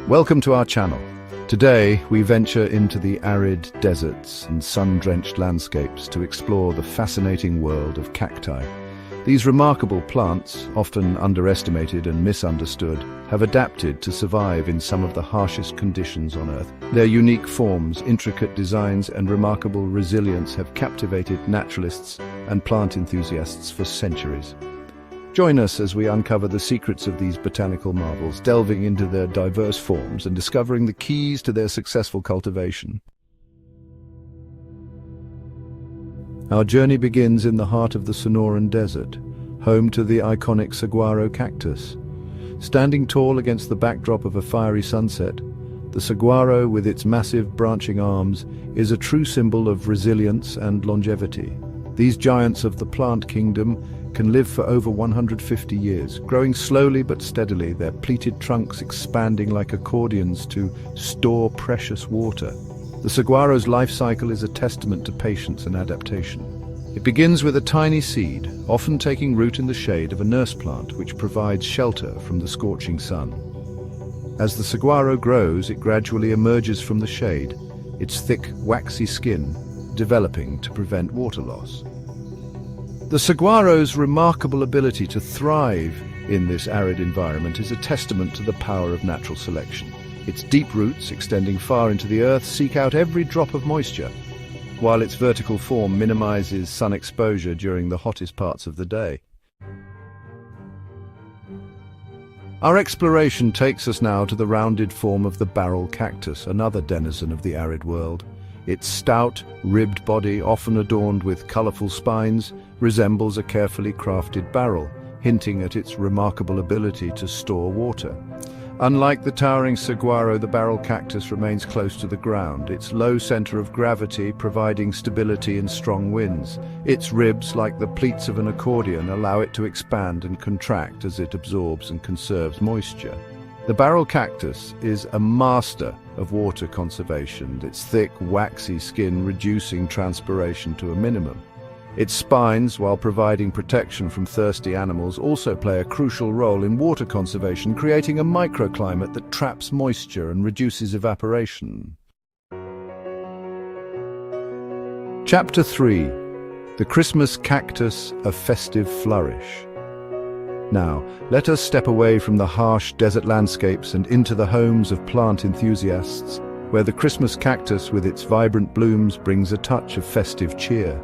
Welcome to our channel. Today we venture into the arid deserts and sun-drenched landscapes to explore the fascinating world of cacti. These remarkable plants, often underestimated and misunderstood, have adapted to survive in some of the harshest conditions on Earth. Their unique forms, intricate designs, and remarkable resilience have captivated naturalists and plant enthusiasts for centuries. Join us as we uncover the secrets of these botanical marvels, delving into their diverse forms and discovering the keys to their successful cultivation. Our journey begins in the heart of the Sonoran Desert, home to the iconic saguaro cactus. Standing tall against the backdrop of a fiery sunset, the saguaro, with its massive branching arms, is a true symbol of resilience and longevity. These giants of the plant kingdom can live for over 150 years, growing slowly but steadily, their pleated trunks expanding like accordions to store precious water. The saguaro's life cycle is a testament to patience and adaptation. It begins with a tiny seed, often taking root in the shade of a nurse plant, which provides shelter from the scorching sun. As the saguaro grows, it gradually emerges from the shade, its thick, waxy skin developing to prevent water loss. The saguaro's remarkable ability to thrive in this arid environment is a testament to the power of natural selection. Its deep roots, extending far into the earth, seek out every drop of moisture, while its vertical form minimizes sun exposure during the hottest parts of the day. Our exploration takes us now to the rounded form of the barrel cactus, another denizen of the arid world. Its stout, ribbed body, often adorned with colorful spines, resembles a carefully crafted barrel, hinting at its remarkable ability to store water. Unlike the towering saguaro, the barrel cactus remains close to the ground, its low center of gravity providing stability in strong winds. Its ribs, like the pleats of an accordion, allow it to expand and contract as it absorbs and conserves moisture. The barrel cactus is a master of water conservation, its thick, waxy skin reducing transpiration to a minimum. Its spines, while providing protection from thirsty animals, also play a crucial role in water conservation, creating a microclimate that traps moisture and reduces evaporation. Chapter 3. The Christmas Cactus, a Festive Flourish. Now, let us step away from the harsh desert landscapes and into the homes of plant enthusiasts, where the Christmas cactus with its vibrant blooms brings a touch of festive cheer.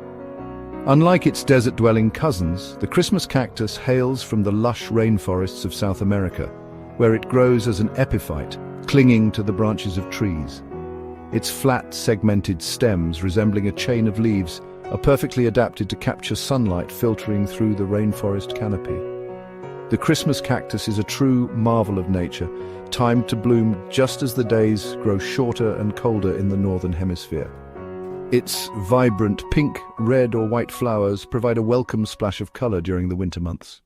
Unlike its desert-dwelling cousins, the Christmas cactus hails from the lush rainforests of South America, where it grows as an epiphyte, clinging to the branches of trees. Its flat, segmented stems, resembling a chain of leaves, are perfectly adapted to capture sunlight filtering through the rainforest canopy. The Christmas cactus is a true marvel of nature, timed to bloom just as the days grow shorter and colder in the northern hemisphere. Its vibrant pink, red or white flowers provide a welcome splash of color during the winter months.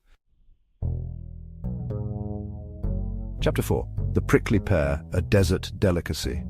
Chapter 4. The prickly pear, a desert delicacy.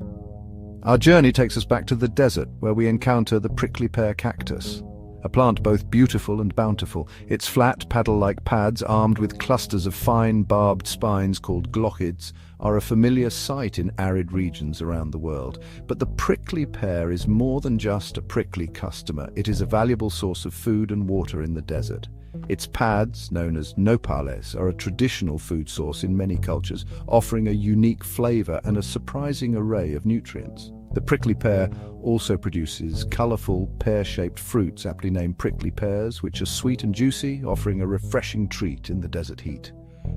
Our journey takes us back to the desert, where we encounter the prickly pear cactus, a plant both beautiful and bountiful. Its flat, paddle-like pads, armed with clusters of fine, barbed spines called glochids, are a familiar sight in arid regions around the world. But the prickly pear is more than just a prickly customer. It is a valuable source of food and water in the desert. Its pads, known as nopales, are a traditional food source in many cultures, offering a unique flavor and a surprising array of nutrients. The prickly pear also produces colorful, pear-shaped fruits, aptly named prickly pears, which are sweet and juicy, offering a refreshing treat in the desert heat.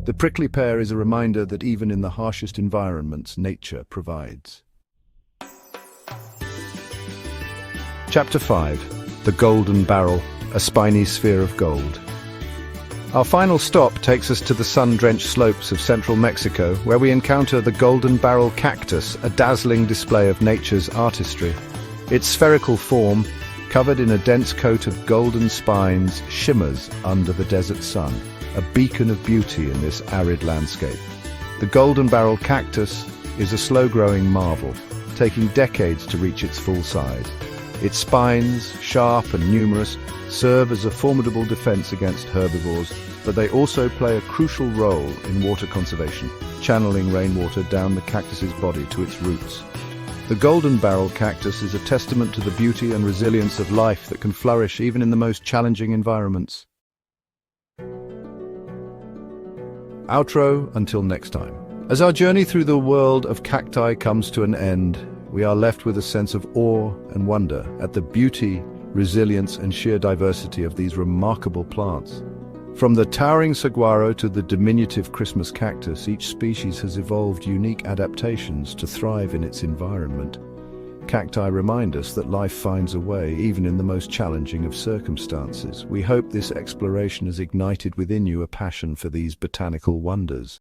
The prickly pear is a reminder that even in the harshest environments, nature provides. Chapter 5. The golden barrel, a spiny sphere of gold. Our final stop takes us to the sun-drenched slopes of central Mexico, where we encounter the golden barrel cactus, a dazzling display of nature's artistry. Its spherical form, covered in a dense coat of golden spines, shimmers under the desert sun, a beacon of beauty in this arid landscape. The golden barrel cactus is a slow-growing marvel, taking decades to reach its full size. Its spines, sharp and numerous, serve as a formidable defense against herbivores, but they also play a crucial role in water conservation, channeling rainwater down the cactus's body to its roots. The golden barrel cactus is a testament to the beauty and resilience of life that can flourish even in the most challenging environments. Outro, until next time. As our journey through the world of cacti comes to an end, we are left with a sense of awe and wonder at the beauty, resilience, and sheer diversity of these remarkable plants. From the towering saguaro to the diminutive Christmas cactus, each species has evolved unique adaptations to thrive in its environment. Cacti remind us that life finds a way, even in the most challenging of circumstances. We hope this exploration has ignited within you a passion for these botanical wonders.